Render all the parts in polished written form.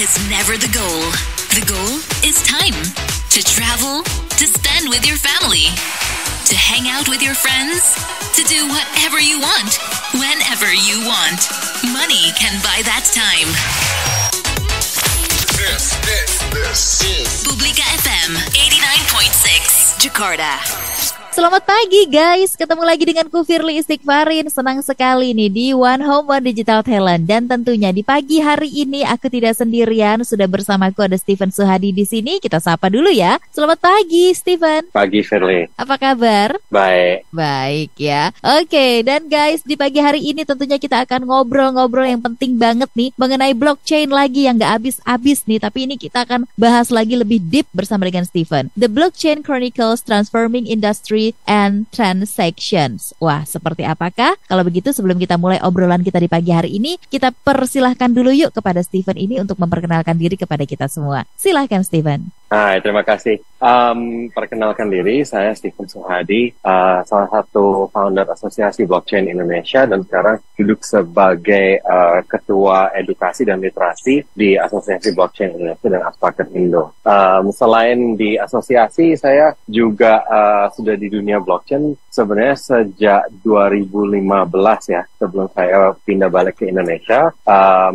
is never the goal. The goal is time. To travel, to spend with your family, to hang out with your friends, to do whatever you want, whenever you want. Money can buy that time. This is Publika FM 89.6 Jakarta. Selamat pagi guys, ketemu lagi denganku Firly Istighfarin. Senang sekali nih di One Home One Digital Talent. Dan tentunya di pagi hari ini aku tidak sendirian, sudah bersamaku ada Steven Suhadi di sini. Kita sapa dulu ya. Selamat pagi Steven. Pagi Firly. Apa kabar? Baik. Baik ya. Oke, dan guys di pagi hari ini tentunya kita akan ngobrol-ngobrol yang penting banget nih mengenai blockchain lagi yang gak habis-habis nih. Tapi ini kita akan bahas lagi lebih deep bersama dengan Steven. The Blockchain Chronicles Transforming Industry and Transactions. Wah, seperti apakah? Kalau begitu sebelum kita mulai obrolan kita di pagi hari ini, kita persilahkan dulu yuk kepada Steven ini untuk memperkenalkan diri kepada kita semua. Silahkan Steven. Hai, terima kasih. Perkenalkan diri, saya Steven Suhadi, salah satu founder Asosiasi Blockchain Indonesia dan sekarang duduk sebagai Ketua Edukasi dan Literasi di Asosiasi Blockchain Indonesia dan Aspaket Indo. Selain di asosiasi, saya juga sudah di dunia blockchain sebenarnya sejak 2015 ya, sebelum saya pindah balik ke Indonesia.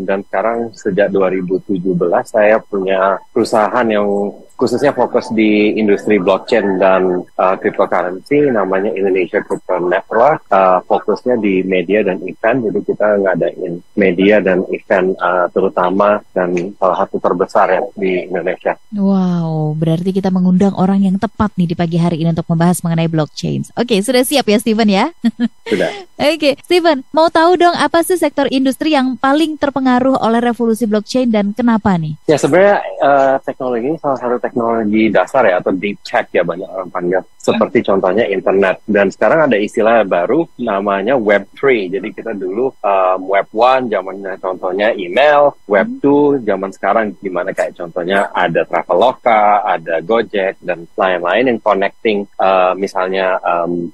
Dan sekarang sejak 2017 saya punya perusahaan yang khususnya fokus di industri blockchain dan cryptocurrency, namanya Indonesia Crypto Network. Fokusnya di media dan event, jadi kita ngadain media dan event terutama dan salah satu terbesar ya di Indonesia. Wow, berarti kita mengundang orang yang tepat nih di pagi hari ini untuk membahas mengenai blockchain. Oke, sudah siap ya Steven ya? Sudah. Oke, Steven, mau tahu dong apa sih sektor industri yang paling terpengaruh oleh revolusi blockchain dan kenapa nih? Ya sebenarnya teknologi ini salah satu teknologi dasar ya, atau deep tech ya banyak orang panggil. Seperti contohnya internet. Dan sekarang ada istilah baru namanya Web3. Jadi kita dulu Web 1 zamannya contohnya email, Web 2 zaman sekarang gimana kayak contohnya ada Traveloka, ada Gojek dan lain-lain yang connecting misalnya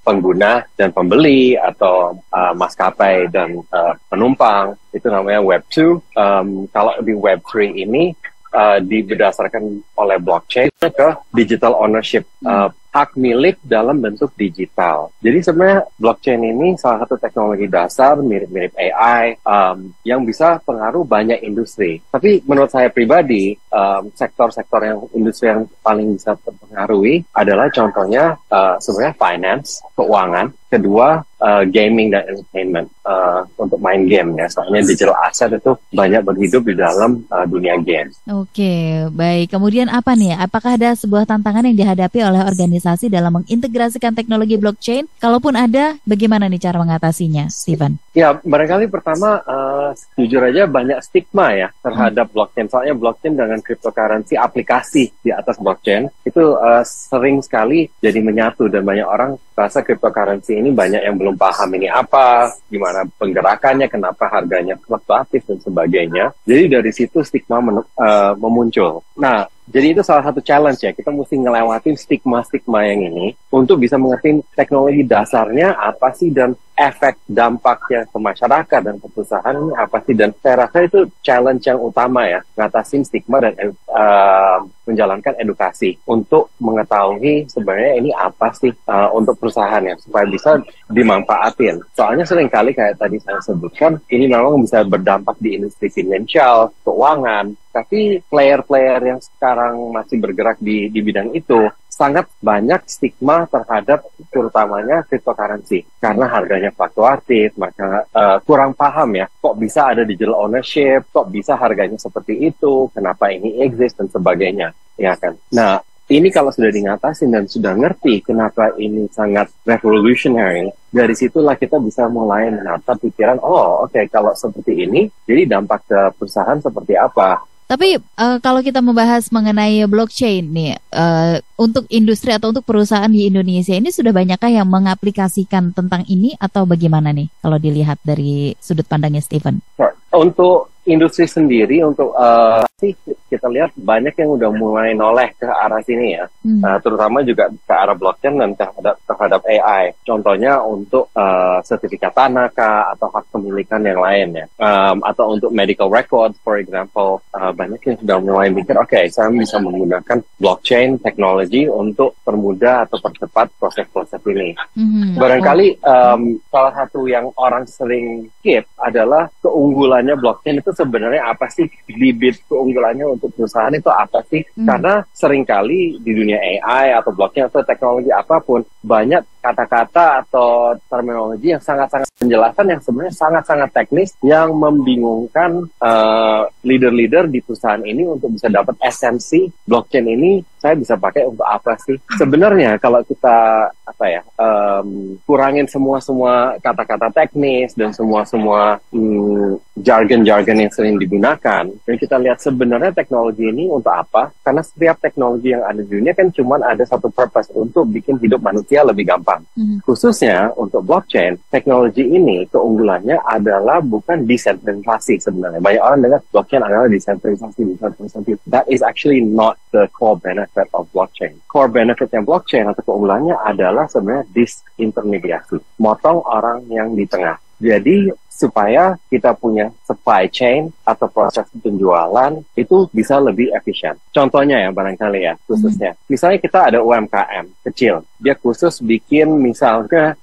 pengguna dan pembeli atau maskapai dan penumpang. Itu namanya Web 2. Kalau di Web 3 ini berdasarkan oleh blockchain ke digital ownership, hak milik dalam bentuk digital. Jadi sebenarnya blockchain ini salah satu teknologi dasar mirip-mirip AI yang bisa pengaruh banyak industri. Tapi menurut saya pribadi, sektor-sektor yang industri yang paling bisa terpengaruhi adalah contohnya sebenarnya finance, keuangan, kedua gaming dan entertainment untuk main game ya. Soalnya digital asset itu banyak berhidup di dalam dunia game. Oke, baik. Kemudian apa nih? Apakah ada sebuah tantangan yang dihadapi oleh organisasi dalam mengintegrasikan teknologi blockchain? Kalaupun ada, bagaimana nih cara mengatasinya, Steven? Ya, barangkali pertama jujur aja banyak stigma ya terhadap blockchain. Soalnya blockchain dengan cryptocurrency, aplikasi di atas blockchain itu sering sekali jadi menyatu dan banyak orang rasa cryptocurrency ini banyak yang belum paham ini apa, gimana penggerakannya, kenapa harganya fluktuatif dan sebagainya. Jadi dari situ stigma memuncul. Nah, jadi itu salah satu challenge ya, kita mesti ngelewatin stigma-stigma yang ini untuk bisa mengerti teknologi dasarnya apa sih dan efek dampaknya ke masyarakat dan ke perusahaan ini apa sih. Dan saya rasa itu challenge yang utama ya, ngatasin stigma dan menjalankan edukasi untuk mengetahui sebenarnya ini apa sih untuk perusahaannya supaya bisa dimanfaatin. Soalnya seringkali kayak tadi saya sebutkan, ini memang bisa berdampak di industri finansial, keuangan, tapi player-player yang sekarang masih bergerak di bidang itu sangat banyak stigma terhadap terutamanya cryptocurrency karena harganya fluktuatif, maka kurang paham ya, kok bisa ada digital ownership, kok bisa harganya seperti itu, kenapa ini exist dan sebagainya, ya kan. Nah, ini kalau sudah dingatasin dan sudah ngerti kenapa ini sangat revolutionary, dari situlah kita bisa mulai menata pikiran, oke, kalau seperti ini, jadi dampak ke perusahaan seperti apa. Tapi kalau kita membahas mengenai blockchain nih, untuk industri atau untuk perusahaan di Indonesia ini sudah banyakkah yang mengaplikasikan tentang ini atau bagaimana nih kalau dilihat dari sudut pandangnya Steven? Untuk industri sendiri untuk sih kita lihat banyak yang udah mulai noleh ke arah sini ya, terutama juga ke arah blockchain dan terhadap AI. Contohnya untuk sertifikat tanah kah, atau hak pemilikan yang lain ya, atau untuk medical records for example. Banyak yang sudah mulai mikir, oke, saya bisa menggunakan blockchain teknologi untuk permudah atau percepat proses-proses ini. Barangkali salah satu yang orang sering skip adalah keunggulannya blockchain itu sebenarnya apa sih, bibit keunggulannya untuk perusahaan itu apa sih? Karena seringkali di dunia AI atau blockchain atau teknologi apapun, banyak kata-kata atau terminologi yang sangat-sangat penjelasan yang sebenarnya sangat-sangat teknis yang membingungkan leader-leader di perusahaan ini untuk bisa dapat esensi blockchain ini saya bisa pakai untuk apa sih? Sebenarnya kalau kita kurangin semua kata-kata teknis dan semua jargon-jargon yang sering digunakan, dan kita lihat sebenarnya teknologi ini untuk apa? Karena setiap teknologi yang ada di dunia kan cuma ada satu purpose, untuk bikin hidup manusia lebih gampang. Khususnya untuk blockchain, teknologi ini keunggulannya adalah bukan desentralisasi sebenarnya. Banyak orang dengar blockchain adalah desentralisasi. That is actually not the core benefit of blockchain. Core benefitnya blockchain atau keunggulannya adalah sebenarnya disintermediasi, motong orang yang di tengah. Jadi supaya kita punya supply chain atau proses penjualan itu bisa lebih efisien. Contohnya ya, barangkali ya, khususnya. Misalnya kita ada UMKM kecil, dia khusus bikin misalnya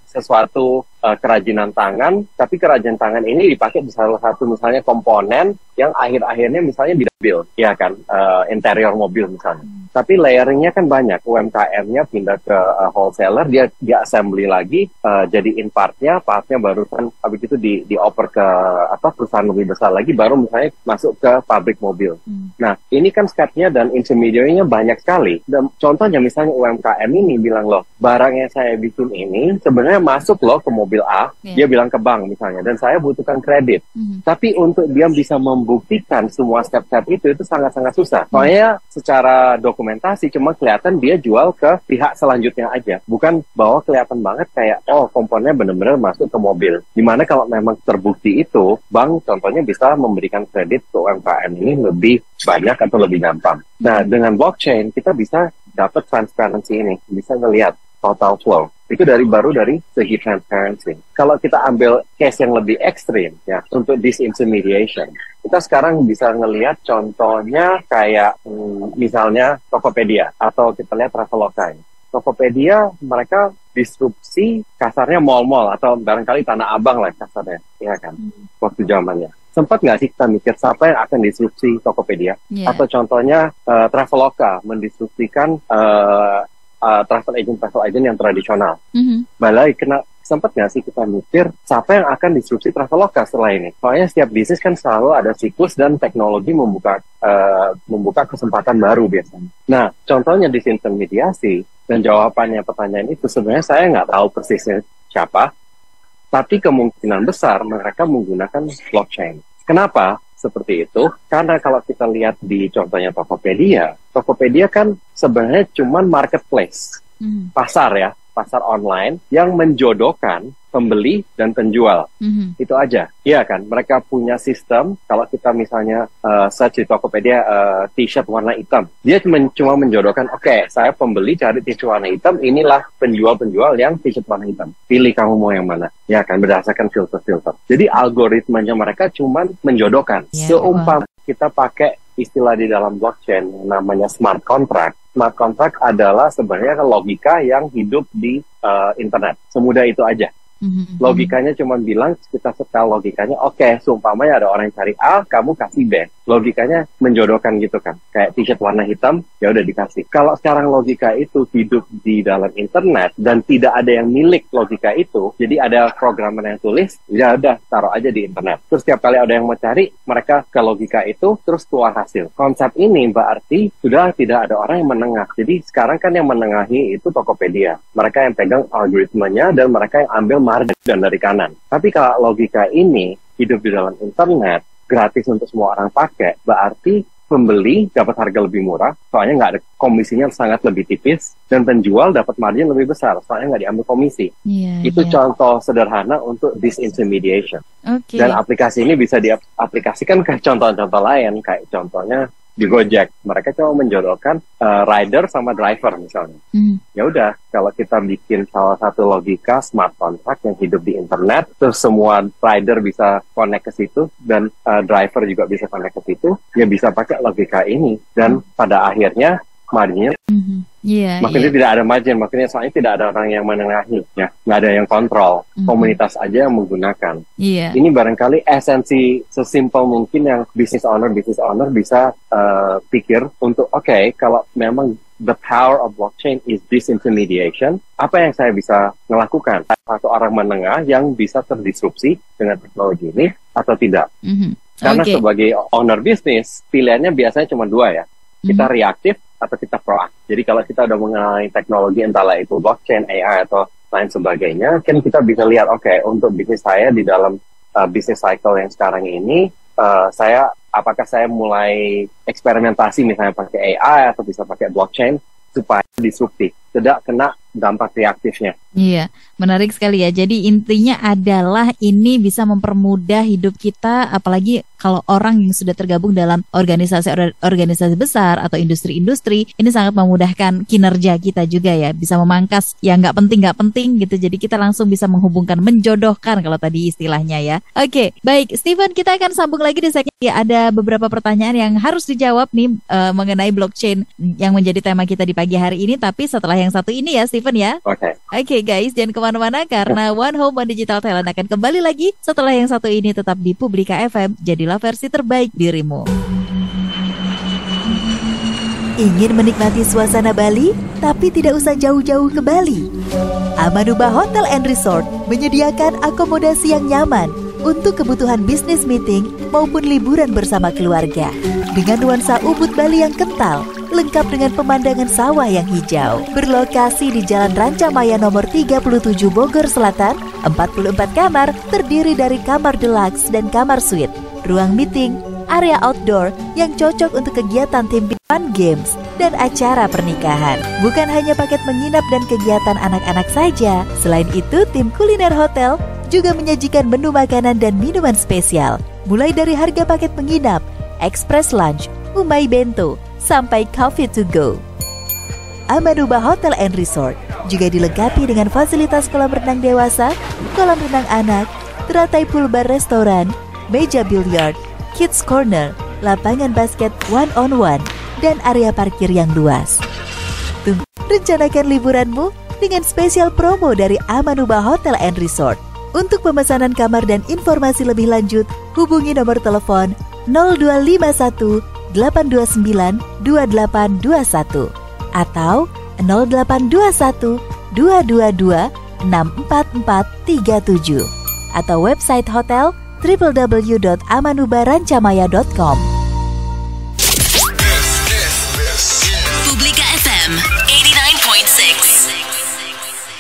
sesuatu kerajinan tangan, tapi kerajinan tangan ini dipakai di salah satu misalnya komponen yang akhir-akhirnya misalnya di mobil, ya kan, interior mobil misalnya. Tapi layeringnya kan banyak, UMKM-nya pindah ke wholesaler, dia assembly lagi, jadiin partnya baru kan habis itu dioper ke perusahaan lebih besar lagi, baru misalnya masuk ke pabrik mobil. Nah, ini kan step-nya dan intermediary-nya banyak sekali. Dan contohnya misalnya UMKM ini bilang, loh, barang yang saya bikin ini sebenarnya masuk loh ke mobil A, dia bilang ke bank misalnya, dan saya butuhkan kredit. Tapi untuk dia bisa membuktikan semua step-step itu sangat-sangat susah. Soalnya secara dokumentasi cuma kelihatan dia jual ke pihak selanjutnya aja, bukan bahwa kelihatan banget kayak, oh, komponennya benar-benar masuk ke mobil. Dimana kalau memang terbukti itu, bank contohnya bisa memberikan kredit ke UMKM ini lebih banyak atau lebih gampang. Nah, dengan blockchain kita bisa dapat transparansi ini, bisa ngelihat total flow. Itu baru dari segi transparency. Kalau kita ambil case yang lebih ekstrim, ya, untuk disintermediation, kita sekarang bisa ngelihat contohnya kayak misalnya Tokopedia atau kita lihat Traveloka. Tokopedia mereka disrupsi kasarnya mall-mall atau barangkali Tanah Abang lah kasarnya, ya kan, waktu zamannya. Sempat nggak sih kita mikir siapa yang akan disrupsi Tokopedia? Atau contohnya Traveloka mendisrupsikan travel agent yang tradisional. Balai sempat nggak sih kita mikir siapa yang akan disrupsi Traveloka setelah ini? Soalnya setiap bisnis kan selalu ada siklus dan teknologi membuka kesempatan baru biasanya. Nah, contohnya disintermediasi, dan jawabannya pertanyaan itu sebenarnya saya nggak tahu persisnya siapa, tapi kemungkinan besar mereka menggunakan blockchain. Kenapa seperti itu? Karena kalau kita lihat di contohnya Tokopedia kan sebenarnya cuma marketplace, pasar online yang menjodohkan pembeli dan penjual. Itu aja. Iya kan? Mereka punya sistem, kalau kita misalnya search di Tokopedia t-shirt warna hitam, dia cuma menjodohkan, oke, saya pembeli cari t-shirt warna hitam, inilah penjual-penjual yang t-shirt warna hitam. Pilih kamu mau yang mana. Ya kan? Berdasarkan filter-filter. Jadi algoritmanya mereka cuma menjodohkan. Seumpama kita pakai istilah di dalam blockchain namanya smart contract. Smart contract adalah sebenarnya logika yang hidup di internet. Semudah itu aja. Logikanya cuma bilang, kita setel logikanya, oke, seumpamanya ada orang yang cari A, kamu kasih B. Logikanya menjodohkan gitu kan. Kayak t-shirt warna hitam, ya udah dikasih. Kalau sekarang logika itu hidup di dalam internet dan tidak ada yang milik logika itu, jadi ada programmer yang tulis, ya udah taruh aja di internet. Terus setiap kali ada yang mau cari, mereka ke logika itu terus keluar hasil. Konsep ini berarti sudah tidak ada orang yang menengah. Jadi sekarang kan yang menengahi itu Tokopedia. Mereka yang pegang algoritmanya dan mereka yang ambil dan dari kanan. Tapi kalau logika ini hidup di dalam internet, gratis untuk semua orang pakai, berarti pembeli dapat harga lebih murah, soalnya nggak ada komisinya, sangat lebih tipis, dan penjual dapat margin lebih besar, soalnya nggak diambil komisi. Itu contoh sederhana untuk disintermediation. Dan aplikasi ini bisa diaplikasikan ke contoh-contoh lain, kayak contohnya di Gojek, mereka cuma menjodohkan rider sama driver misalnya. Ya udah, kalau kita bikin salah satu logika smart contract yang hidup di internet, terus semua rider bisa connect ke situ dan driver juga bisa connect ke situ, ya bisa pakai logika ini. Dan pada akhirnya marginnya maksudnya tidak ada margin, maksudnya soalnya tidak ada orang yang menengahi, ya, nggak ada yang kontrol, komunitas aja yang menggunakan. Ini barangkali esensi sesimpel mungkin yang business owner bisa pikir untuk kalau memang the power of blockchain is disintermediation, apa yang saya bisa melakukan? Satu orang menengah yang bisa terdisrupsi dengan teknologi ini atau tidak? Karena sebagai owner bisnis, pilihannya biasanya cuma dua ya, kita reaktif atau kita proaktif. Jadi kalau kita udah mengenai teknologi, entahlah itu blockchain, AI, atau lain sebagainya, kan kita bisa lihat, untuk bisnis saya di dalam bisnis cycle yang sekarang ini, apakah saya mulai eksperimentasi misalnya pakai AI atau bisa pakai blockchain supaya disruptif, tidak kena dampak reaktifnya. Iya, menarik sekali ya. Jadi intinya adalah ini bisa mempermudah hidup kita, apalagi kalau orang yang sudah tergabung dalam organisasi besar atau industri-industri, ini sangat memudahkan kinerja kita juga ya. Bisa memangkas yang nggak penting gitu. Jadi kita langsung bisa menghubungkan, menjodohkan kalau tadi istilahnya ya. Oke, baik Steven, kita akan sambung lagi di segmen. Ya, ada beberapa pertanyaan yang harus dijawab nih mengenai blockchain yang menjadi tema kita di pagi hari ini. Tapi setelah yang satu ini ya Steven ya. Oke guys, jangan kemana-mana karena One Home One Digital Talent akan kembali lagi setelah yang satu ini. Tetap di Publika FM, jadilah versi terbaik dirimu. Ingin menikmati suasana Bali, tapi tidak usah jauh-jauh ke Bali? Amanuba Hotel and Resort menyediakan akomodasi yang nyaman untuk kebutuhan bisnis meeting maupun liburan bersama keluarga. Dengan nuansa Ubud Bali yang kental, lengkap dengan pemandangan sawah yang hijau. Berlokasi di Jalan Rancamaya nomor 37 Bogor Selatan, 44 kamar terdiri dari kamar deluxe dan kamar suite, ruang meeting, area outdoor yang cocok untuk kegiatan tim fun games dan acara pernikahan. Bukan hanya paket menginap dan kegiatan anak-anak saja, selain itu tim kuliner hotel juga menyajikan menu makanan dan minuman spesial, mulai dari harga paket menginap, express lunch, umai bento, sampai coffee to go. Amanuba Hotel and Resort juga dilengkapi dengan fasilitas kolam renang dewasa, kolam renang anak, teratai pool bar restoran, meja biliar, kids corner, lapangan basket one-on-one, dan area parkir yang luas. Tunggu, rencanakan liburanmu dengan spesial promo dari Amanuba Hotel and Resort. Untuk pemesanan kamar dan informasi lebih lanjut, hubungi nomor telepon 0251 829 2821 atau 0821 222 64437 atau website hotel www.amanubarancamaya.com. Publika FM 89.6.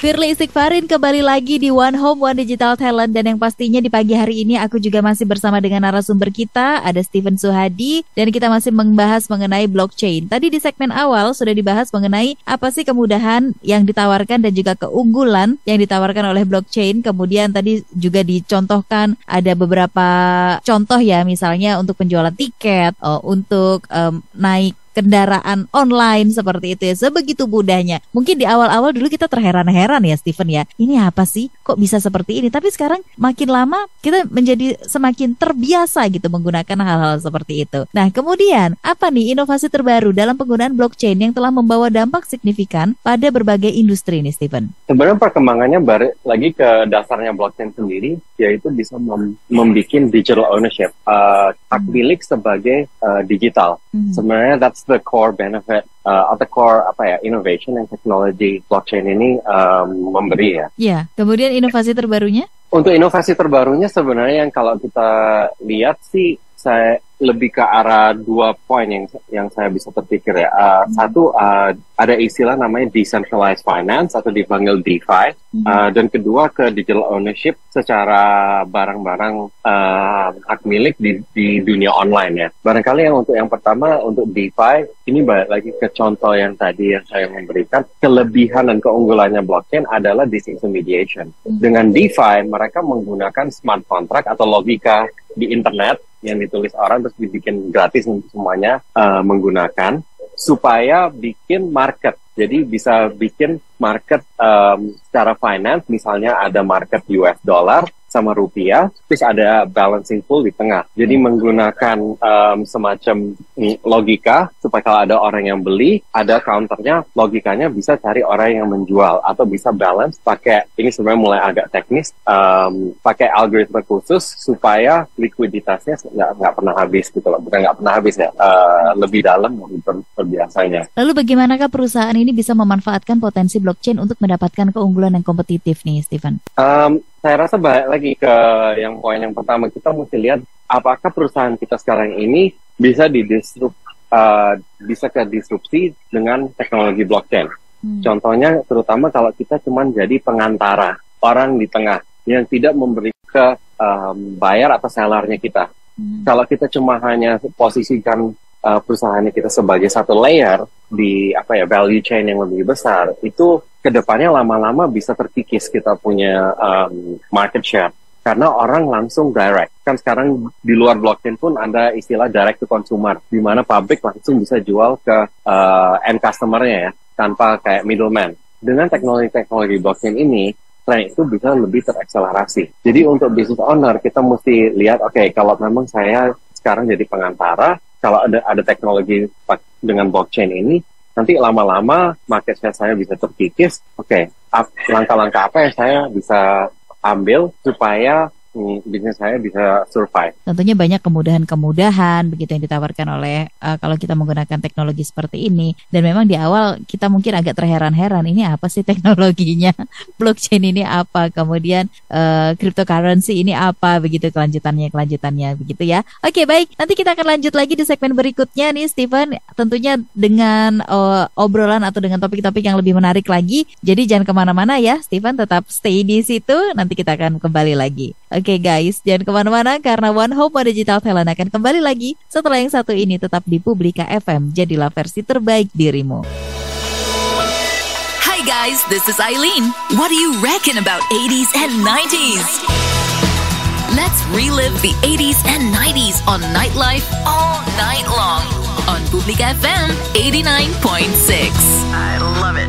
Firly Istighfarin kembali lagi di One Home One Digital Talent, dan yang pastinya di pagi hari ini aku juga masih bersama dengan narasumber kita, ada Steven Suhadi, dan kita masih membahas mengenai blockchain. Tadi di segmen awal sudah dibahas mengenai apa sih kemudahan yang ditawarkan dan juga keunggulan yang ditawarkan oleh blockchain. Kemudian tadi juga dicontohkan ada beberapa contoh ya, misalnya untuk penjualan tiket, untuk naik kendaraan online seperti itu ya, sebegitu mudahnya. Mungkin di awal-awal dulu kita terheran-heran ya Steven ya, ini apa sih kok bisa seperti ini, tapi sekarang makin lama kita menjadi semakin terbiasa gitu menggunakan hal-hal seperti itu. Nah kemudian apa nih inovasi terbaru dalam penggunaan blockchain yang telah membawa dampak signifikan pada berbagai industri nih Steven? Sebenarnya perkembangannya balik lagi ke dasarnya blockchain sendiri, yaitu bisa membuat digital ownership, hak milik sebagai digital. Sebenarnya that's the core benefit atau core innovation yang teknologi blockchain ini memberi ya. Ya, kemudian inovasi terbarunya? Untuk inovasi terbarunya sebenarnya yang kalau kita lihat sih lebih ke arah 2 poin yang saya bisa terpikir ya. Satu, ada istilah namanya decentralized finance atau dipanggil DeFi, dan kedua ke digital ownership secara barang-barang hak milik di dunia online ya. Barangkali untuk yang pertama untuk DeFi, ini balik lagi ke contoh yang tadi yang saya memberikan. Kelebihan dan keunggulannya blockchain adalah disintermediation. Dengan DeFi, mereka menggunakan smart contract atau logika di internet yang ditulis orang terus dibikin gratis untuk semuanya menggunakan, supaya bikin market. Jadi bisa bikin market secara finance, misalnya ada market US dollar sama rupiah, terus ada balancing pool di tengah. Jadi menggunakan semacam logika supaya kalau ada orang yang beli, ada counternya, logikanya bisa cari orang yang menjual atau bisa balance pakai, ini sebenarnya mulai agak teknis, pakai algoritma khusus supaya likuiditasnya nggak pernah habis gitu loh. Bukan nggak pernah habis ya, lebih dalam biasanya. Lalu bagaimanakah perusahaan ini bisa memanfaatkan potensi blockchain untuk mendapatkan keunggulan yang kompetitif nih, Stephen? Saya rasa balik lagi ke yang poin yang pertama, kita mesti lihat apakah perusahaan kita sekarang ini bisa bisa ke disrupsi dengan teknologi blockchain. Contohnya terutama kalau kita cuma jadi pengantara, orang di tengah yang tidak memberi ke buyer atau sellernya kita. Kalau kita cuma hanya posisikan perusahaan kita sebagai satu layer di value chain yang lebih besar, itu kedepannya lama-lama bisa terkikis kita punya market share karena orang langsung direct. Kan sekarang di luar blockchain pun ada istilah direct to consumer, di mana pabrik langsung bisa jual ke end customer-nya ya, tanpa kayak middleman. Dengan teknologi blockchain ini, tren itu bisa lebih terakselerasi. Jadi untuk business owner kita mesti lihat, kalau memang saya sekarang jadi pengantara, kalau ada teknologi dengan blockchain ini, nanti lama-lama market share saya bisa terkikis. Langkah-langkah apa yang saya bisa ambil supaya bisnis saya bisa survive. Tentunya banyak kemudahan-kemudahan begitu yang ditawarkan oleh kalau kita menggunakan teknologi seperti ini. Dan memang di awal kita mungkin agak terheran-heran, ini apa sih teknologinya? Blockchain ini apa? Kemudian cryptocurrency ini apa? Begitu kelanjutannya begitu ya. Oke, baik. Nanti kita akan lanjut lagi di segmen berikutnya nih, Stephen. Tentunya dengan obrolan atau dengan topik-topik yang lebih menarik lagi. Jadi jangan kemana-mana ya, Stephen. Tetap stay di situ. Nanti kita akan kembali lagi. Oke guys, jangan kemana-mana karena One Home One Digital Talent akan kembali lagi setelah yang satu ini. Tetap di Publika FM, jadilah versi terbaik dirimu. Hi guys, this is Eileen. What do you reckon about 80s and 90s? Let's relive the 80s and 90s on Nightlife all night long on Publika FM 89.6. I love it.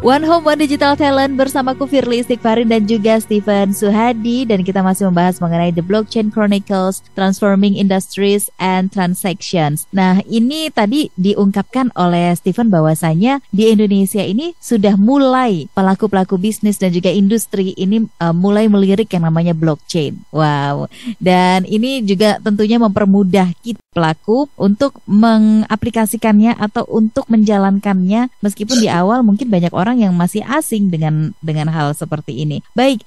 One Home One Digital Talent bersamaku Firly Istighfarin dan juga Stephen Suhadi, dan kita masih membahas mengenai The Blockchain Chronicles, Transforming Industries and Transactions. Nah, ini tadi diungkapkan oleh Stephen bahwasanya di Indonesia ini sudah mulai pelaku-pelaku bisnis dan juga industri ini mulai melirik yang namanya blockchain. Wow. Dan ini juga tentunya mempermudah kita pelaku untuk mengaplikasikannya atau untuk menjalankannya, meskipun di awal mungkin banyak orang yang masih asing dengan hal seperti ini. Baik,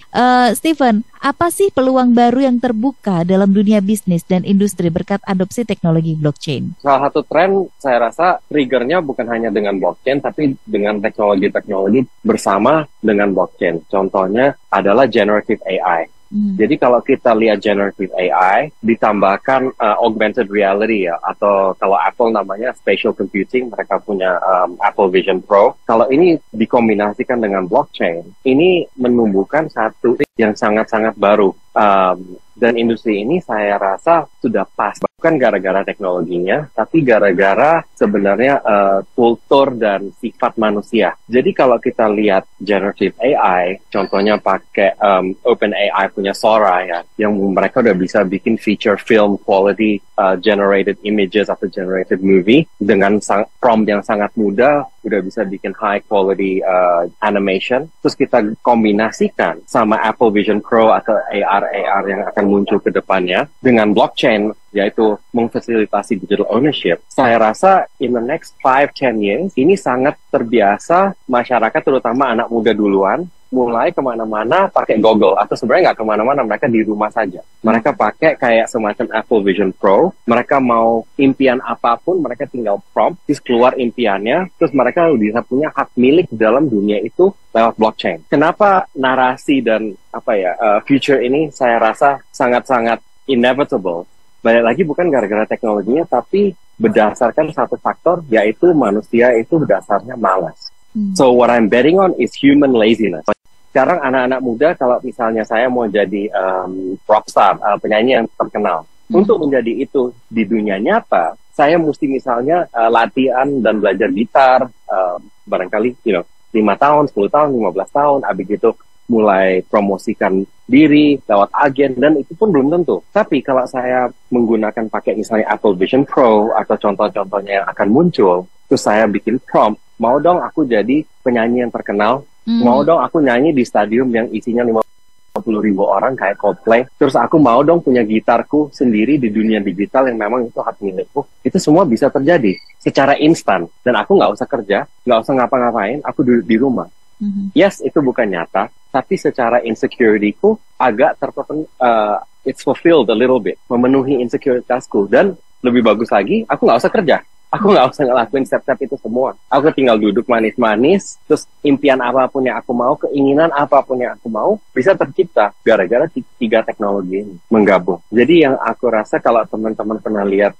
Stephen, apa sih peluang baru yang terbuka dalam dunia bisnis dan industri berkat adopsi teknologi blockchain? Salah satu tren saya rasa triggernya bukan hanya dengan blockchain, tapi dengan teknologi-teknologi bersama dengan blockchain. Contohnya adalah generative AI. Jadi kalau kita lihat generative AI ditambahkan augmented reality ya, atau kalau Apple namanya spatial computing, mereka punya Apple Vision Pro. Kalau ini dikombinasikan dengan blockchain, ini menumbuhkan satu yang sangat-sangat baru. Dan industri ini saya rasa sudah pas, bukan gara-gara teknologinya, tapi gara-gara sebenarnya kultur dan sifat manusia. Jadi kalau kita lihat generative AI, contohnya pakai OpenAI punya Sora ya, yang mereka udah bisa bikin feature film quality generated images atau generated movie dengan prompt yang sangat mudah, udah bisa bikin high quality animation. Terus kita kombinasikan sama Apple Vision Pro atau AR yang akan muncul ke depannya dengan blockchain, yaitu memfasilitasi digital ownership. Saya rasa in the next 5-10 years ini sangat terbiasa masyarakat, terutama anak muda duluan, mulai kemana-mana pakai Google, atau sebenarnya nggak kemana-mana, mereka di rumah saja. Mereka pakai kayak semacam Apple Vision Pro, mereka mau impian apapun, mereka tinggal prompt, terus keluar impiannya, terus mereka bisa punya hak milik dalam dunia itu lewat blockchain. Kenapa narasi dan future ini saya rasa sangat-sangat inevitable? Balik lagi bukan gara-gara teknologinya, tapi berdasarkan satu faktor, yaitu manusia itu berdasarnya malas. So what I'm betting on is human laziness. Sekarang anak-anak muda, kalau misalnya saya mau jadi rockstar, penyanyi yang terkenal, untuk menjadi itu di dunia nyata, saya mesti misalnya latihan dan belajar gitar, barangkali 5 tahun, 10 tahun, 15 tahun, habis itu mulai promosikan diri lewat agen, dan itu pun belum tentu. Tapi kalau saya menggunakan pakai misalnya Apple Vision Pro atau contoh-contohnya yang akan muncul, terus saya bikin prompt, mau dong aku jadi penyanyi yang terkenal, mau dong aku nyanyi di stadium yang isinya 50.000 orang kayak Coldplay, terus aku mau dong punya gitarku sendiri di dunia digital yang memang itu hak milikku. Itu semua bisa terjadi secara instan, dan aku nggak usah kerja, nggak usah ngapa-ngapain, aku duduk di rumah. Yes, itu bukan nyata, tapi secara insecurity-ku agak it's fulfilled a little bit, memenuhi insecuritasku. Dan lebih bagus lagi, aku nggak usah kerja, aku nggak usah ngelakuin step-step itu semua. Aku tinggal duduk manis-manis, terus impian apapun yang aku mau, keinginan apapun yang aku mau, bisa tercipta gara-gara 3 teknologi ini menggabung. Jadi yang aku rasa, kalau teman-teman pernah lihat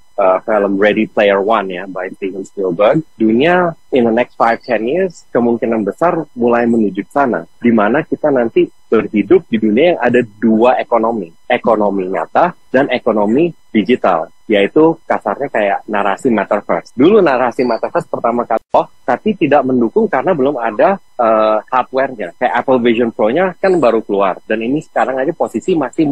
film Ready Player One ya, by Steven Spielberg, dunia in the next 5-10 years kemungkinan besar mulai menuju ke sana, di mana kita nanti berhidup di dunia yang ada 2 ekonomi nyata dan ekonomi digital, yaitu kasarnya kayak narasi metaverse. Dulu narasi metaverse pertama kali tapi tidak mendukung karena belum ada hardware-nya. Kayak Apple Vision Pro-nya kan baru keluar, dan ini sekarang aja posisi masih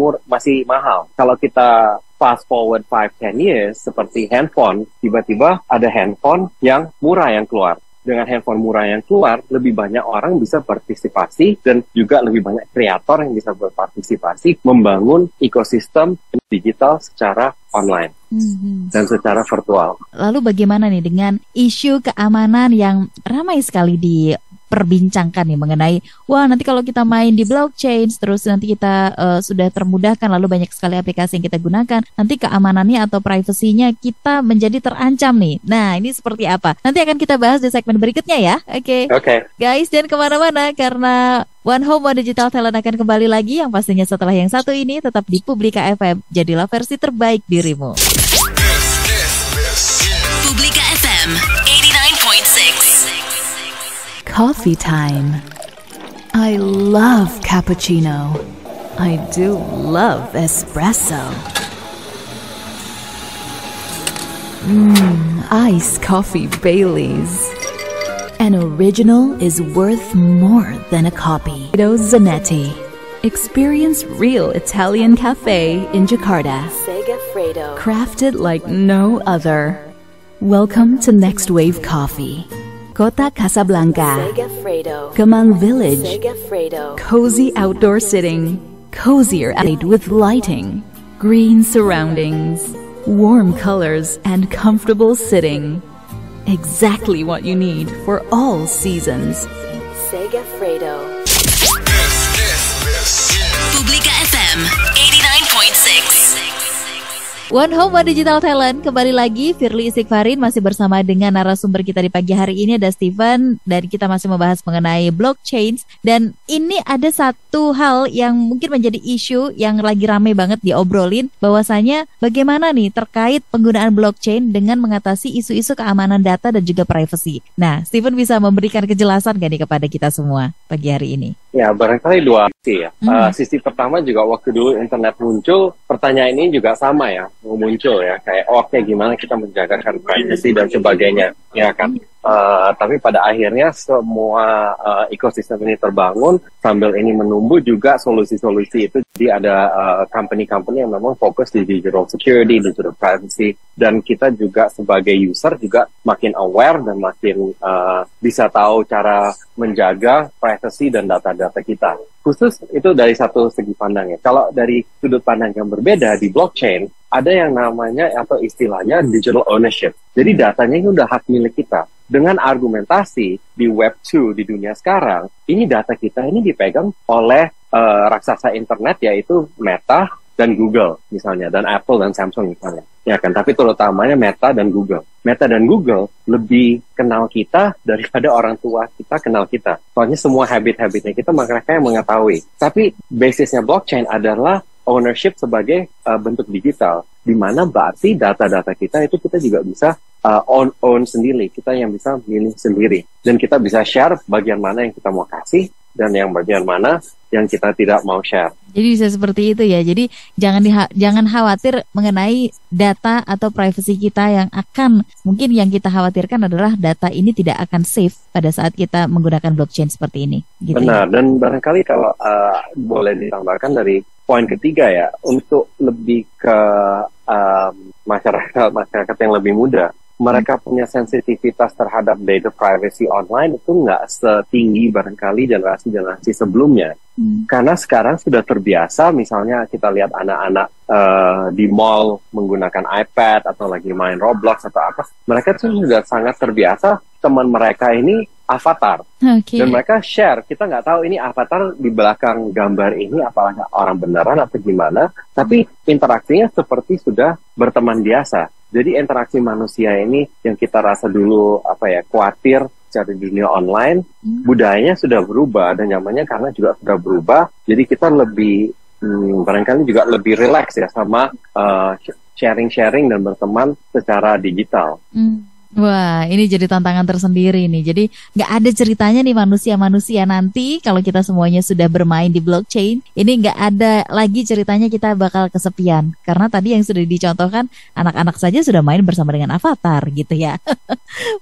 mahal. Kalau kita fast forward 5-10 years, seperti handphone, tiba-tiba ada handphone yang murah yang keluar. Dengan handphone murah yang keluar, lebih banyak orang bisa partisipasi, dan juga lebih banyak kreator yang bisa berpartisipasi membangun ekosistem digital secara online dan secara virtual. Lalu bagaimana nih dengan isu keamanan yang ramai sekali diperbincangkan nih mengenai, wah nanti kalau kita main di blockchain, terus nanti kita sudah termudahkan, lalu banyak sekali aplikasi yang kita gunakan, nanti keamanannya atau privasinya kita menjadi terancam nih. Nah, ini seperti apa? Nanti akan kita bahas di segmen berikutnya ya. Oke. Guys, jangan kemana-mana, karena One Home One Digital Talent akan kembali lagi, yang pastinya setelah yang satu ini. Tetap di Publika FM, jadilah versi terbaik dirimu. Publika FM 89.6. Coffee time. I love cappuccino. I do love espresso. Iced coffee Baileys. An original is worth more than a copy. Zanetti. Experience real Italian cafe in Jakarta. Segafredo. Crafted like no other. Welcome to Next Wave Coffee. Kota Casablanca. Segafredo. Kemang Village. Segafredo. Cozy outdoor sitting. Cozier with lighting. Green surroundings. Warm colors and comfortable sitting. Exactly what you need for all seasons. Segafredo. Publika FM 89.6. One Home One Digital Talent kembali lagi. Firly Istighfarin masih bersama dengan narasumber kita di pagi hari ini, ada Steven, dan kita masih membahas mengenai blockchain. Dan ini ada satu hal yang mungkin menjadi isu yang lagi rame banget diobrolin, bahwasanya bagaimana nih terkait penggunaan blockchain dengan mengatasi isu-isu keamanan data dan juga privacy. Nah, Steven bisa memberikan kejelasan gak nih kepada kita semua pagi hari ini? Ya, barangkali 2 sisi ya. Sisi pertama juga waktu dulu internet muncul, pertanyaan ini juga sama ya, muncul ya, kayak oke gimana kita menjagakan privacy dan sebagainya, ya kan. Tapi pada akhirnya semua ekosistem ini terbangun, sambil ini menumbuh juga solusi-solusi itu. Jadi ada company-company yang memang fokus di digital security, digital privacy, dan kita juga sebagai user juga makin aware dan makin bisa tahu cara menjaga privacy dan data-data kita. Khusus itu dari satu segi pandang ya. Kalau dari sudut pandang yang berbeda di blockchain, ada yang namanya atau istilahnya digital ownership. Jadi datanya ini udah hak milik kita. dengan argumentasi di Web 2 di dunia sekarang, ini data kita ini dipegang oleh raksasa internet yaitu Meta dan Google misalnya, dan Apple dan Samsung misalnya, ya kan? Tapi terutamanya Meta dan Google. Meta dan Google lebih kenal kita daripada orang tua kita kenal kita. Soalnya semua habit-habitnya kita mereka yang mengetahui. Tapi basisnya blockchain adalah ownership sebagai bentuk digital, di mana berarti data-data kita itu kita juga bisa own sendiri, kita yang bisa milih sendiri, dan kita bisa share bagian mana yang kita mau kasih dan yang bagian mana yang kita tidak mau share. Jadi bisa seperti itu ya. Jadi jangan khawatir mengenai data atau privacy kita yang mungkin yang kita khawatirkan adalah data ini tidak akan safe pada saat kita menggunakan blockchain seperti ini. Gitu. Benar, dan barangkali kalau boleh ditambahkan dari poin ketiga ya, untuk lebih ke masyarakat yang lebih muda, mereka punya sensitivitas terhadap data privacy online itu nggak setinggi barangkali generasi-generasi sebelumnya. Karena sekarang sudah terbiasa, misalnya kita lihat anak-anak di mall menggunakan iPad atau lagi main Roblox atau apa, mereka tuh sudah sangat terbiasa teman mereka ini avatar. Dan mereka share, kita nggak tahu ini avatar di belakang gambar ini apakah orang beneran atau gimana, tapi interaksinya seperti sudah berteman biasa. Jadi interaksi manusia ini yang kita rasa dulu khawatir secara dunia online, budayanya sudah berubah dan nyamannya karena juga sudah berubah. Jadi kita lebih barangkali juga lebih relax ya sama sharing-sharing dan berteman secara digital. Wah, ini jadi tantangan tersendiri nih. Jadi nggak ada ceritanya nih manusia-manusia nanti kalau kita semuanya sudah bermain di blockchain. Ini nggak ada lagi ceritanya kita bakal kesepian. Karena tadi yang sudah dicontohkan, anak-anak saja sudah main bersama dengan avatar gitu ya.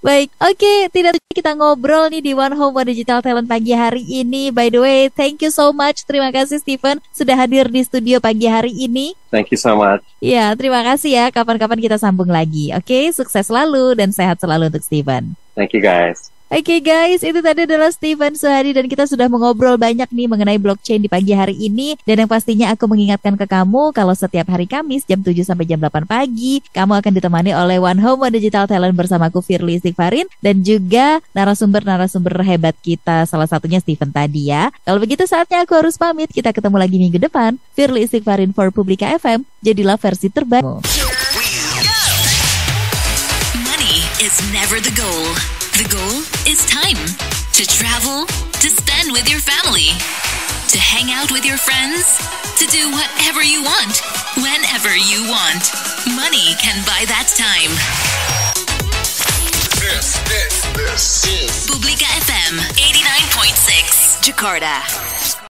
Baik, oke, tidak kita ngobrol nih di One Home One Digital Talent pagi hari ini. By the way, thank you so much. Terima kasih Steven sudah hadir di studio pagi hari ini. Thank you so much. Ya, terima kasih ya. Kapan-kapan kita sambung lagi. Oke, sukses selalu dan sehat selalu untuk Steven. Thank you guys. Oke guys, itu tadi adalah Steven Suhadi dan kita sudah mengobrol banyak nih mengenai blockchain di pagi hari ini. Dan yang pastinya aku mengingatkan ke kamu kalau setiap hari Kamis jam 7 sampai jam 8 pagi kamu akan ditemani oleh One Home One Digital Talent bersamaku Firly Istighfarin dan juga narasumber-narasumber hebat kita, salah satunya Steven tadi ya. Kalau begitu saatnya aku harus pamit, kita ketemu lagi minggu depan. Firly Istighfarin for Publika FM, jadilah versi terbaik. Money is never the goal. The goal is time to travel, to spend with your family, to hang out with your friends, to do whatever you want, whenever you want. Money can buy that time. This is Publika FM 89.6 Jakarta.